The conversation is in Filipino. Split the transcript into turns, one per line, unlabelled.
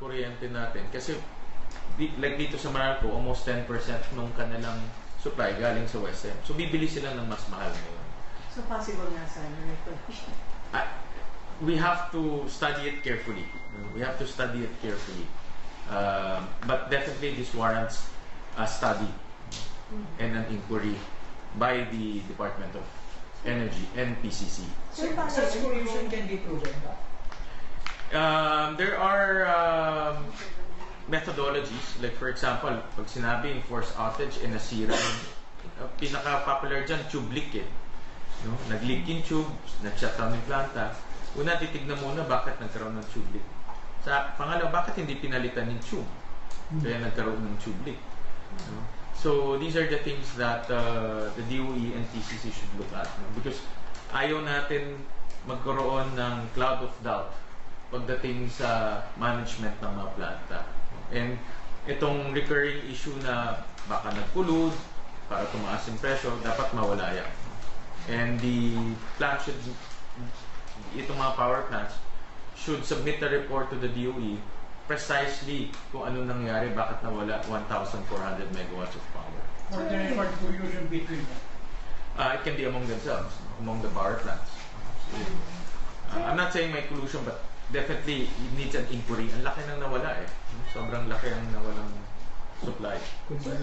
kuryente natin. Kasi like dito sa Meralco, almost 10% nung kanilang supply galing sa Western. So bibili sila ng mas mahal ngayon.
So possible nga sana refurbishment.
We have to study it carefully. We have to study it carefully. But definitely this warrants a study and an inquiry by the Department of Energy and PCC.
So such pollution can be proven ba?
There are methodologies. Like for example, pag sinabing force outage and nasira yung pinaka-popular dyan, tube leak eh. No? Nag-leak yung tube, nag-shutdown yung planta. Una, titignan muna bakit nagkaroon ng tube leak. Sa pangalawa, bakit hindi pinalitan yung tube? Kaya nagkaroon ng tube leak. No? So, these are the things that the DOE and TCC should look at. No? Because ayaw natin magkaroon ng cloud of doubt pagdating sa management ng mga planta. And itong recurring issue na baka nagpulod para tumaas yung presyo, dapat mawala yan. And the plant should, itong mga power plants, should submit a report to the DOE precisely kung ano nangyari, bakit nawala 1,400 megawatts of power.
Or the record pollution between them?
It can be among themselves, among the power plants. I'm not saying may collusion, but definitely it needs an inquiry. Ang laki nang nawala eh. Sobrang laki ang nawalang supply.
So,